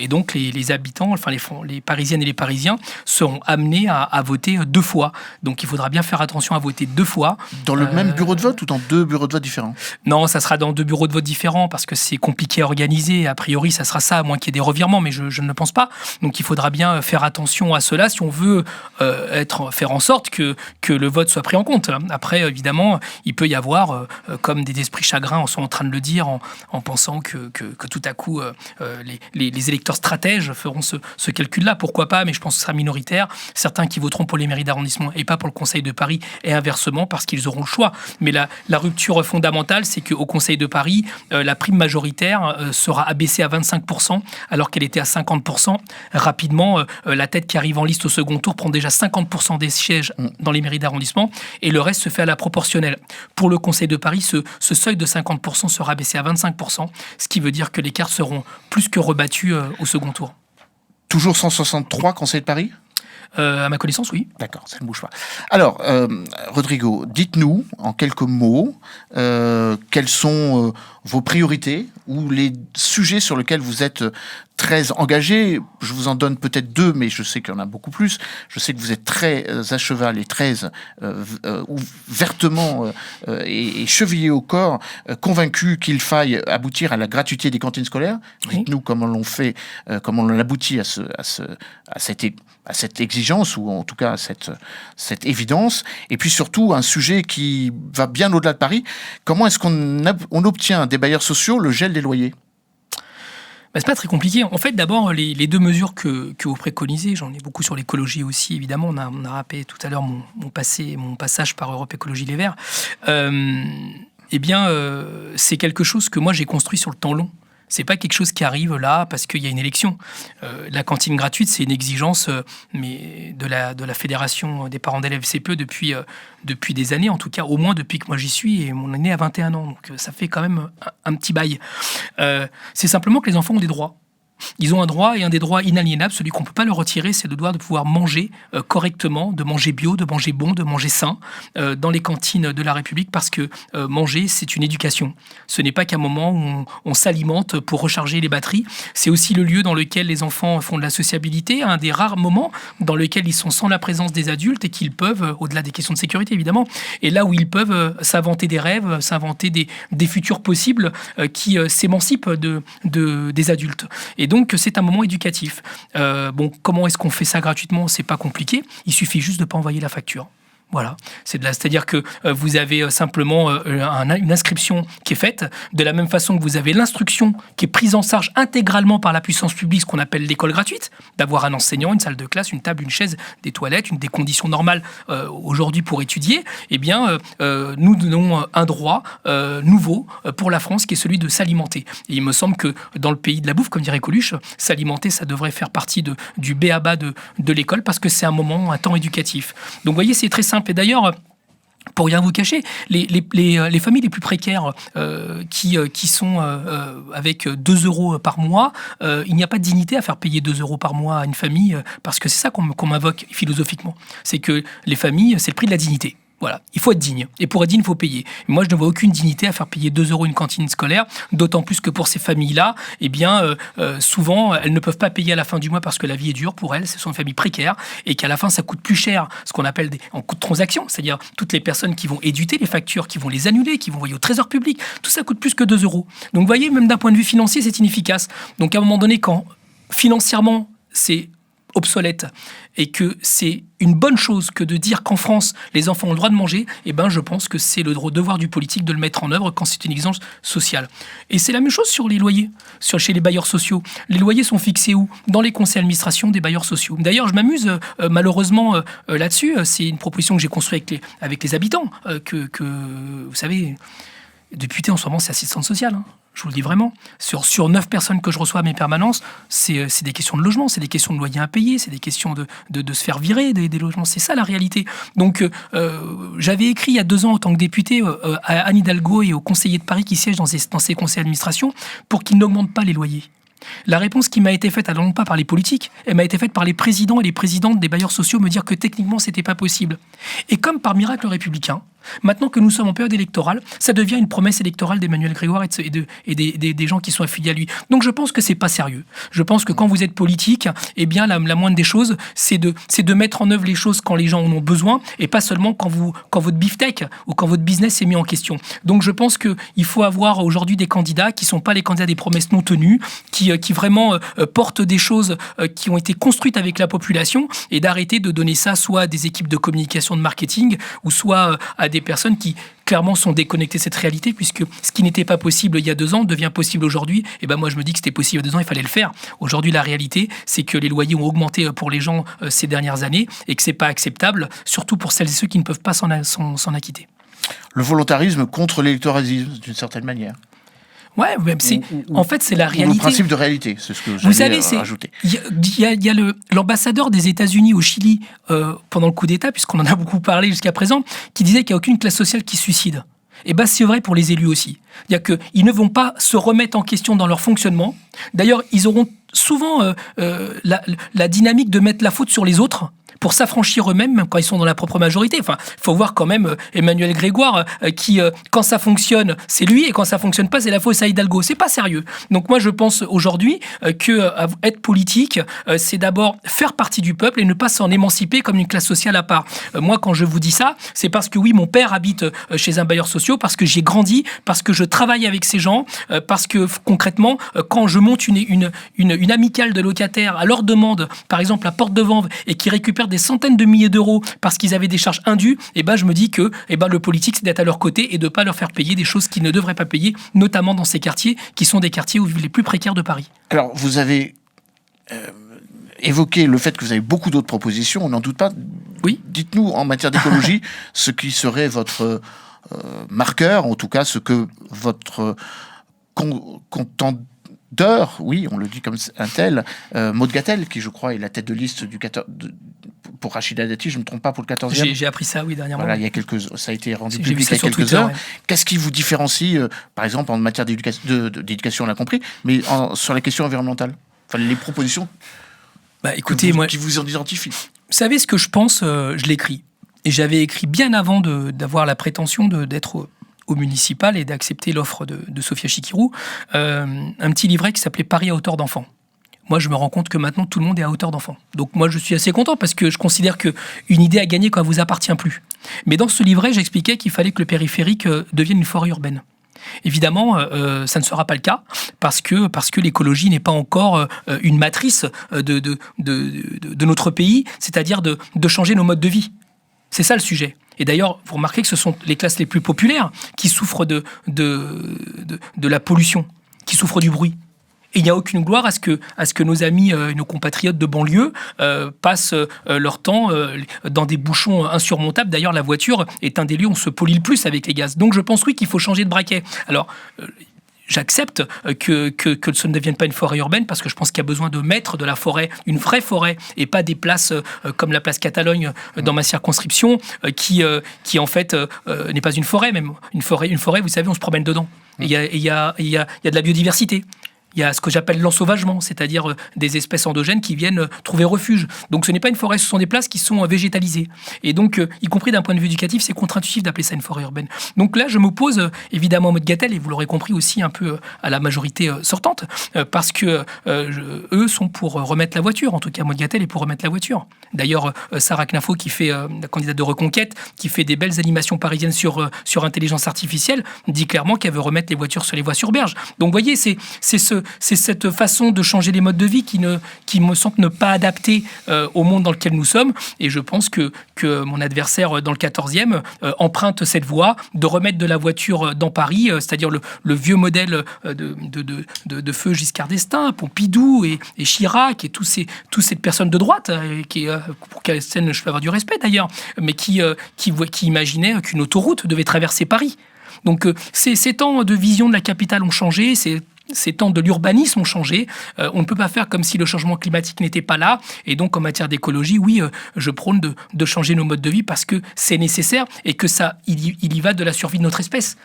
donc les habitants, enfin les Parisiennes et les Parisiens seront amenés à voter deux fois. Donc il faudra bien faire attention à voter deux fois. Dans le même bureau de vote ou dans deux bureaux de vote différents? Non, ça sera dans deux bureaux de vote différents parce que c'est compliqué à organiser. A priori, ça sera ça, à moins qu'il y ait des revirements, mais je ne le pense pas. Donc il faudra bien faire attention à cela si on veut faire en sorte que le vote soit pris en compte. Après, évidemment, il peut y avoir, comme des esprits chagrins sont en train de le dire, en pensant que tout à coup, les électeurs stratèges feront ce calcul-là. Pourquoi pas, mais je pense que ce sera minoritaire. Certains qui voteront pour les mairies d'arrondissement et pas pour le Conseil de Paris, et inversement, parce qu'ils auront le choix. Mais la rupture fondamentale, c'est qu'au Conseil de Paris, la prime majoritaire sera abaissée à 25%, alors qu'elle était à 50%. Rapidement, la tête qui arrive en liste au second tour prend déjà 50% des sièges dans les mairies d'arrondissement, et le reste se fait à la proportionnelle. Pour le Conseil de Paris, ce seuil de 50% sera baissé à 25%, ce qui veut dire que les cartes seront plus que rebattues au second tour. Toujours 163 conseils de Paris ? À ma connaissance, oui. D'accord, ça ne bouge pas. Alors, Rodrigo, dites-nous en quelques mots quelles sont vos priorités ou les sujets sur lesquels vous êtes très engagé. Je vous en donne peut-être deux, mais je sais qu'il y en a beaucoup plus. Je sais que vous êtes très à cheval et très vertement et chevillé au corps, convaincu qu'il faille aboutir à la gratuité des cantines scolaires. Oui. Dites-nous comment l'on fait, comment on aboutit à cette exigence, ou en tout cas à cette évidence. Et puis surtout, un sujet qui va bien au-delà de Paris. Comment est-ce qu'on obtient des bailleurs sociaux le gel des loyers ? C'est pas très compliqué. En fait, d'abord, les deux mesures que vous préconisez, j'en ai beaucoup sur l'écologie aussi, évidemment, on a rappelé tout à l'heure mon passage par Europe Écologie Les Verts, c'est quelque chose que moi j'ai construit sur le temps long. C'est pas quelque chose qui arrive là parce qu'il y a une élection. La cantine gratuite, c'est une exigence mais de la Fédération des parents d'élèves CPE depuis des années, en tout cas au moins depuis que moi j'y suis, et mon aîné a 21 ans, donc ça fait quand même un petit bail. C'est simplement que les enfants ont des droits. Ils ont un droit, et un des droits inaliénables, celui qu'on ne peut pas leur retirer, c'est le droit de pouvoir manger correctement, de manger bio, de manger bon, de manger sain dans les cantines de la République, parce que manger, c'est une éducation. Ce n'est pas qu'un moment où on s'alimente pour recharger les batteries, c'est aussi le lieu dans lequel les enfants font de la sociabilité, un des rares moments dans lequel ils sont sans la présence des adultes et qu'ils peuvent, au-delà des questions de sécurité évidemment, et là où ils peuvent s'inventer des rêves, s'inventer des futurs possibles qui s'émancipent des adultes. Et donc, c'est un moment éducatif. Comment est-ce qu'on fait ça gratuitement ? C'est pas compliqué. Il suffit juste de ne pas envoyer la facture. Voilà, c'est-à-dire que vous avez simplement une inscription qui est faite, de la même façon que vous avez l'instruction qui est prise en charge intégralement par la puissance publique, ce qu'on appelle l'école gratuite, d'avoir un enseignant, une salle de classe, une table, une chaise, des toilettes, des conditions normales aujourd'hui pour étudier. Eh bien, nous donnons un droit nouveau pour la France, qui est celui de s'alimenter. Et il me semble que dans le pays de la bouffe, comme dirait Coluche, s'alimenter, ça devrait faire partie du b.a.-ba de l'école, parce que c'est un temps éducatif. Donc, vous voyez, c'est très simple. Et d'ailleurs, pour rien vous cacher, les familles les plus précaires qui sont avec 2 euros par mois, il n'y a pas de dignité à faire payer 2 euros par mois à une famille, parce que c'est ça qu'on m'invoque philosophiquement. C'est que les familles, c'est le prix de la dignité. Voilà, il faut être digne. Et pour être digne, il faut payer. Moi, je ne vois aucune dignité à faire payer 2 euros une cantine scolaire, d'autant plus que pour ces familles-là, souvent, elles ne peuvent pas payer à la fin du mois parce que la vie est dure pour elles. Ce sont des familles précaires et qu'à la fin, ça coûte plus cher, ce qu'on appelle en coût de transaction, c'est-à-dire toutes les personnes qui vont éditer les factures, qui vont les annuler, qui vont envoyer au trésor public. Tout ça coûte plus que 2 euros. Donc, vous voyez, même d'un point de vue financier, c'est inefficace. Donc, à un moment donné, quand financièrement, c'est obsolète et que c'est une bonne chose que de dire qu'en France, les enfants ont le droit de manger, je pense que c'est le devoir du politique de le mettre en œuvre quand c'est une exigence sociale. Et c'est la même chose sur les loyers, chez les bailleurs sociaux. Les loyers sont fixés où ? Dans les conseils d'administration des bailleurs sociaux. D'ailleurs, je m'amuse malheureusement là-dessus. C'est une proposition que j'ai construite avec les habitants, que vous savez, député en ce moment, c'est assistante sociale. Je vous le dis vraiment. Sur 9 personnes que je reçois à mes permanences, c'est des questions de logement, c'est des questions de loyer impayé, c'est des questions de se faire virer des logements. C'est ça la réalité. Donc, j'avais écrit il y a 2 ans en tant que député à Anne Hidalgo et aux conseillers de Paris qui siègent dans ces conseils d'administration pour qu'ils n'augmentent pas les loyers. La réponse qui m'a été faite, non pas par les politiques, elle m'a été faite par les présidents et les présidentes des bailleurs sociaux, me dire que techniquement, c'était pas possible. Et comme par miracle républicain, maintenant que nous sommes en période électorale, ça devient une promesse électorale d'Emmanuel Grégoire et des gens qui sont affiliés à lui. Donc je pense que c'est pas sérieux. Je pense que quand vous êtes politique, la moindre des choses, c'est de mettre en œuvre les choses quand les gens en ont besoin, et pas seulement quand votre beefsteak ou quand votre business est mis en question. Donc je pense qu'il faut avoir aujourd'hui des candidats qui sont pas les candidats des promesses non tenues, qui vraiment portent des choses qui ont été construites avec la population, et d'arrêter de donner ça soit à des équipes de communication, de marketing, ou soit à des personnes qui clairement sont déconnectées de cette réalité, puisque ce qui n'était pas possible il y a 2 ans devient possible aujourd'hui. Et moi je me dis que c'était possible il y a 2 ans, il fallait le faire. Aujourd'hui, la réalité, c'est que les loyers ont augmenté pour les gens ces dernières années, et que c'est pas acceptable, surtout pour celles et ceux qui ne peuvent pas s'en acquitter. Le volontarisme contre l'électoralisme, d'une certaine manière. Ouais, en fait, c'est la réalité. Le principe de réalité, c'est ce que j'allais rajouter. Il y a l'ambassadeur des États-Unis au Chili pendant le coup d'État, puisqu'on en a beaucoup parlé jusqu'à présent, qui disait qu'il n'y a aucune classe sociale qui se suicide. Et c'est vrai pour les élus aussi. C'est-à-dire qu'ils ne vont pas se remettre en question dans leur fonctionnement. D'ailleurs, ils auront souvent la dynamique de mettre la faute sur les autres pour s'affranchir eux-mêmes, même quand ils sont dans la propre majorité. Enfin, il faut voir quand même Emmanuel Grégoire, qui, quand ça fonctionne, c'est lui, et quand ça fonctionne pas, c'est la faute à Hidalgo. C'est pas sérieux. Donc moi, je pense aujourd'hui que être politique, c'est d'abord faire partie du peuple et ne pas s'en émanciper comme une classe sociale à part. Moi, quand je vous dis ça, c'est parce que oui, mon père habite chez un bailleur social, parce que j'ai grandi, parce que je travaille avec ces gens, parce que concrètement, quand je monte une amicale de locataires à leur demande, par exemple à Porte de Vanves, et qui récupèrent des centaines de milliers d'euros parce qu'ils avaient des charges indues, je me dis que le politique, c'est d'être à leur côté et de ne pas leur faire payer des choses qu'ils ne devraient pas payer, notamment dans ces quartiers qui sont des quartiers où vivent les plus précaires de Paris. Alors, vous avez évoqué le fait que vous avez beaucoup d'autres propositions, on n'en doute pas. Oui. Dites-nous, en matière d'écologie, ce qui serait votre marqueur, en tout cas, ce que votre d'heure, oui, on le dit comme un tel, Maud Gattel, qui je crois est la tête de liste pour Rachida Dati, je ne me trompe pas, pour le 14e. J'ai appris ça, oui, dernièrement. Voilà, ça a été rendu J'ai public vu ça il y a sur quelques Twitter, heures. ouais. Qu'est-ce qui vous différencie, par exemple, en matière d'éducation, on l'a compris, mais sur la question environnementale, enfin, les propositions écoutez, qui vous identifient? Vous savez ce que je pense, je l'écris. Et j'avais écrit bien avant d'avoir la prétention d'être au municipal et d'accepter l'offre de Sophia Chikirou, un petit livret qui s'appelait Paris à hauteur d'enfant. Moi, je me rends compte que maintenant, tout le monde est à hauteur d'enfant. Donc moi, je suis assez content parce que je considère qu'une idée a gagné quand elle ne vous appartient plus. Mais dans ce livret, j'expliquais qu'il fallait que le périphérique devienne une forêt urbaine. Évidemment, ça ne sera pas le cas parce que l'écologie n'est pas encore une matrice de notre pays, c'est-à-dire de changer nos modes de vie. C'est ça le sujet. Et d'ailleurs, vous remarquez que ce sont les classes les plus populaires qui souffrent de la pollution, qui souffrent du bruit. Et il n'y a aucune gloire à ce que nos amis, nos compatriotes de banlieue passent leur temps dans des bouchons insurmontables. D'ailleurs, la voiture est un des lieux où on se pollue le plus avec les gaz. Donc je pense, oui, qu'il faut changer de braquet. Alors, j'accepte que ce ne devienne pas une forêt urbaine parce que je pense qu'il y a besoin de mettre de la forêt, une vraie forêt, et pas des places comme la place Catalogne dans ma circonscription qui en fait n'est pas une forêt même. Une forêt, vous savez, on se promène dedans. Il y a de la biodiversité. Il y a ce que j'appelle l'ensauvagement, c'est-à-dire des espèces endogènes qui viennent trouver refuge. Donc ce n'est pas une forêt, ce sont des places qui sont végétalisées. Et donc, y compris d'un point de vue éducatif, c'est contre-intuitif d'appeler ça une forêt urbaine. Donc là, je m'oppose évidemment à Maud Gattel, et vous l'aurez compris aussi un peu à la majorité sortante, parce que eux sont pour remettre la voiture. En tout cas, Maud Gattel est pour remettre la voiture. D'ailleurs, Sarah Knafo, qui fait la candidate de Reconquête, qui fait des belles animations parisiennes sur intelligence artificielle, dit clairement qu'elle veut remettre les voitures sur les voies sur berge. Donc, vous voyez, c'est cette façon de changer les modes de vie qui me semble ne pas adaptée au monde dans lequel nous sommes. Et je pense que mon adversaire dans le 14e emprunte cette voie de remettre de la voiture dans Paris, c'est-à-dire le vieux modèle de feu Giscard d'Estaing, Pompidou et Chirac et toutes ces personnes de droite pour quelle scène je peux avoir du respect d'ailleurs, mais qui imaginaient qu'une autoroute devait traverser Paris. Donc ces temps de vision de la capitale ont changé, ces temps de l'urbanisme ont changé. On ne peut pas faire comme si le changement climatique n'était pas là. Et donc, en matière d'écologie, oui, je prône de changer nos modes de vie parce que c'est nécessaire et que il y va de la survie de notre espèce.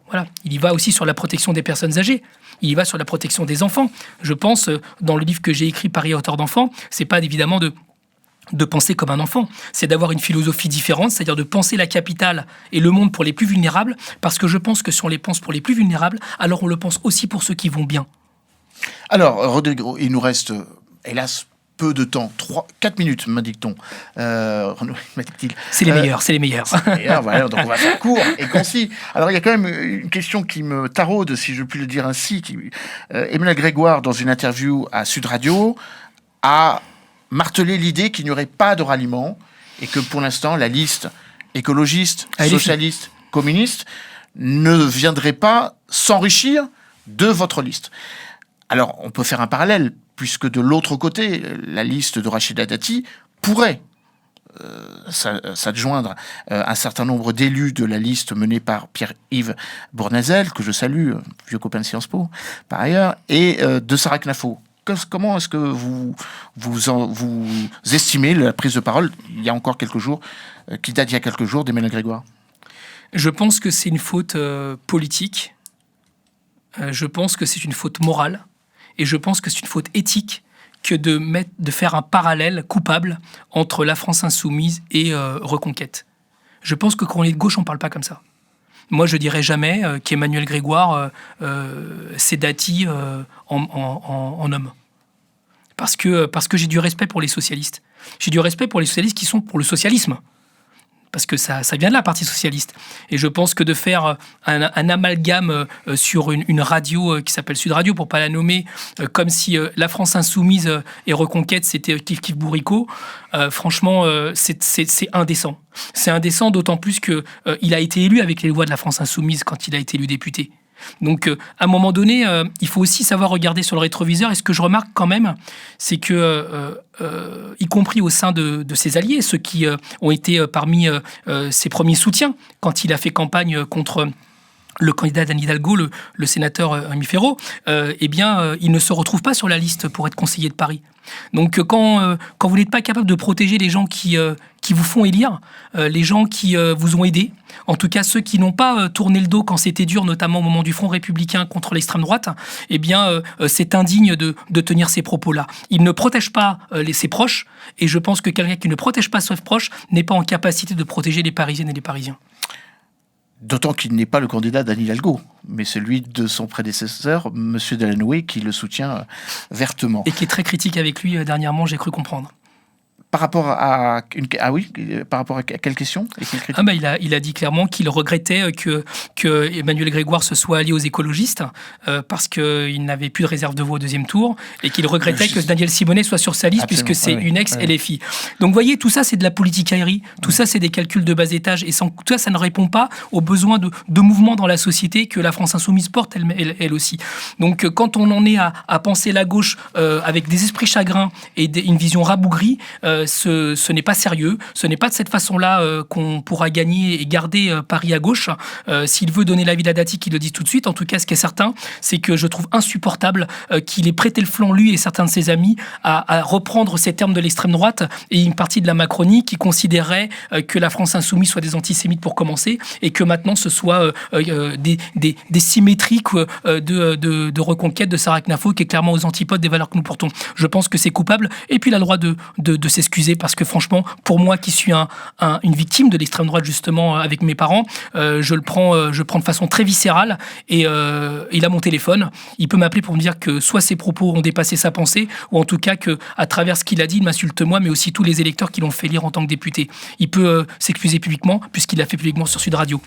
Voilà. Il y va aussi sur la protection des personnes âgées. Il y va sur la protection des enfants. Je pense, dans le livre que j'ai écrit, Paris à hauteur d'enfant, c'est pas évidemment de penser comme un enfant, c'est d'avoir une philosophie différente, c'est-à-dire de penser la capitale et le monde pour les plus vulnérables, parce que je pense que si on les pense pour les plus vulnérables, alors on le pense aussi pour ceux qui vont bien. Alors, Rodrigo, il nous reste, hélas, peu de temps, 4 minutes, m'indique-t-on. M'indique-t-il. C'est les meilleurs, c'est les meilleurs. Voilà, donc on va faire court et concis. Alors, il y a quand même une question qui me taraude, si je puis le dire ainsi. Emmanuel Grégoire, dans une interview à Sud Radio, a marteler l'idée qu'il n'y aurait pas de ralliement et que pour l'instant, la liste écologiste, socialiste, communiste ne viendrait pas s'enrichir de votre liste. Alors, on peut faire un parallèle, puisque de l'autre côté, la liste de Rachida Dati pourrait s'adjoindre un certain nombre d'élus de la liste menée par Pierre-Yves Bournazel, que je salue, vieux copain de Sciences Po, par ailleurs, et de Sarah Knafo. Comment est-ce que vous estimez la prise de parole, il y a encore quelques jours, qui date il y a quelques jours, d'Emmanuel Grégoire? Je pense que c'est une faute politique. Je pense que c'est une faute morale. Et je pense que c'est une faute éthique que de faire un parallèle coupable entre la France insoumise et Reconquête. Je pense que quand on est de gauche, on ne parle pas comme ça. Moi, je dirais jamais qu'Emmanuel Grégoire c'est Dati en homme. Parce que j'ai du respect pour les socialistes. J'ai du respect pour les socialistes qui sont pour le socialisme. Parce que ça vient de là, Parti socialiste. Et je pense que de faire un amalgame sur une radio qui s'appelle Sud Radio, pour ne pas la nommer, comme si la France insoumise et Reconquête, c'était Kif Bourrico, franchement, c'est indécent. C'est indécent, d'autant plus qu'il a été élu avec les voix de la France insoumise quand il a été élu député. Donc, à un moment donné, il faut aussi savoir regarder sur le rétroviseur. Et ce que je remarque quand même, c'est que, y compris au sein de ses alliés, ceux qui ont été parmi ses premiers soutiens, quand il a fait campagne contre le candidat d'Anne Hidalgo, le sénateur Rémi Féraud, il ne se retrouve pas sur la liste pour être conseiller de Paris. Donc quand vous n'êtes pas capable de protéger les gens qui vous font élire, les gens qui vous ont aidé, en tout cas ceux qui n'ont pas tourné le dos quand c'était dur, notamment au moment du Front républicain contre l'extrême droite, c'est indigne de tenir ces propos-là. Il ne protège pas ses proches, et je pense que quelqu'un qui ne protège pas ses proches n'est pas en capacité de protéger les Parisiennes et les Parisiens. D'autant qu'il n'est pas le candidat d'Anne Hidalgo, mais celui de son prédécesseur, M. Delanoë, qui le soutient vertement. Et qui est très critique avec lui dernièrement, j'ai cru comprendre. Par rapport à par rapport à quelle question? Il a dit clairement qu'il regrettait que Emmanuel Grégoire se soit allié aux écologistes parce qu'il n'avait plus de réserve de voix au deuxième tour, et qu'il regrettait que Daniel Simonet soit sur sa liste. Absolument, puisque c'est une ex-LFI. Donc vous voyez, tout ça c'est de la politicaillerie, tout ça c'est des calculs de bas étage, et tout ça ne répond pas aux besoins de mouvements dans la société que la France Insoumise porte elle aussi. Donc quand on en est à penser la gauche avec des esprits chagrins et une vision rabougrie, ce n'est pas sérieux, ce n'est pas de cette façon-là qu'on pourra gagner et garder Paris à gauche. S'il veut donner l'avis à Dati, qu'il le dise tout de suite. En tout cas, ce qui est certain, c'est que je trouve insupportable qu'il ait prêté le flanc, lui et certains de ses amis, à reprendre ces termes de l'extrême droite et une partie de la Macronie qui considérait que la France Insoumise soit des antisémites pour commencer, et que maintenant ce soit des symétriques de reconquête de Sarah Knafo, qui est clairement aux antipodes des valeurs que nous portons. Je pense que c'est coupable, et puis il a le droit de s'excuser, parce que franchement, pour moi qui suis une victime de l'extrême droite justement avec mes parents, je prends de façon très viscérale, et il a mon téléphone, il peut m'appeler pour me dire que soit ses propos ont dépassé sa pensée, ou en tout cas qu'à travers ce qu'il a dit, il m'insulte moi, mais aussi tous les électeurs qui l'ont fait lire en tant que député. Il peut s'excuser publiquement, puisqu'il l'a fait publiquement sur Sud Radio.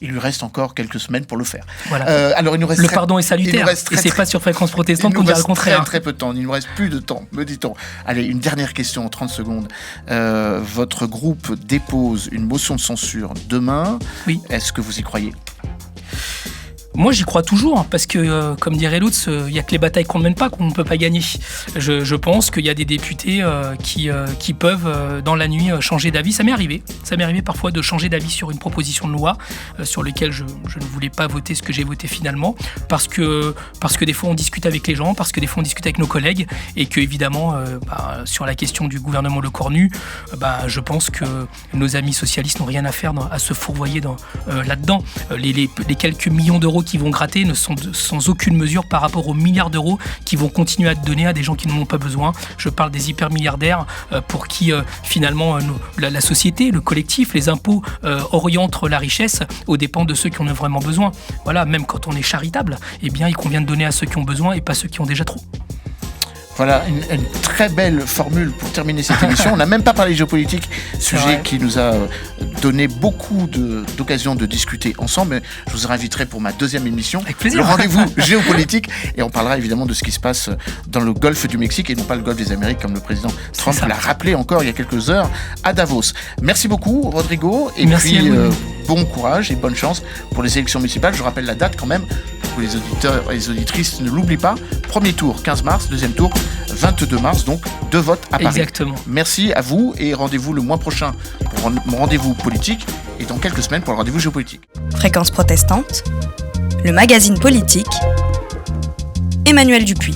Il lui reste encore quelques semaines pour le faire. Voilà. Alors, il nous reste le pardon est salutaire, et c'est pas sur Fréquence Protestante qu'on dira le contraire. Très peu de temps, il nous reste plus de temps, me dit-on. Allez, une dernière question en 30 secondes. Votre groupe dépose une motion de censure demain. Oui. Est-ce que vous y croyez ? Moi, j'y crois toujours, parce que, comme dirait l'autre, il n'y a que les batailles qu'on ne mène pas qu'on ne peut pas gagner. Je pense qu'il y a des députés qui peuvent, dans la nuit, changer d'avis. Ça m'est arrivé parfois de changer d'avis sur une proposition de loi sur laquelle je ne voulais pas voter ce que j'ai voté finalement, parce que des fois on discute avec les gens, parce que des fois on discute avec nos collègues, et que évidemment, sur la question du gouvernement Lecornu, je pense que nos amis socialistes n'ont rien à faire à se fourvoyer là-dedans. Les quelques millions d'euros qui vont gratter ne sont sans aucune mesure par rapport aux milliards d'euros qui vont continuer à être donnés à des gens qui n'en ont pas besoin. Je parle des hyper-milliardaires pour qui finalement la société, le collectif, les impôts orientent la richesse aux dépens de ceux qui en ont vraiment besoin. Voilà, même quand on est charitable, il convient de donner à ceux qui ont besoin et pas ceux qui ont déjà trop. Voilà, une très belle formule pour terminer cette émission. On n'a même pas parlé de géopolitique, sujet qui nous a donné beaucoup d'occasions de discuter ensemble. Je vous inviterai pour ma deuxième émission, avec plaisir. Le rendez-vous géopolitique, et on parlera évidemment de ce qui se passe dans le golfe du Mexique, et non pas le golfe des Amériques, comme le président Trump l'a rappelé encore il y a quelques heures à Davos. Merci beaucoup, Rodrigo, et merci puis bon courage et bonne chance pour les élections municipales. Je rappelle la date quand même, pour que les auditeurs et les auditrices ne l'oublient pas. Premier tour, 15 mars, deuxième tour, 22 mars, donc 2 votes à Paris. Exactement. Merci à vous, et rendez-vous le mois prochain pour mon rendez-vous politique, et dans quelques semaines pour le rendez-vous géopolitique. Fréquence Protestante, le magazine politique, Emmanuel Dupuis.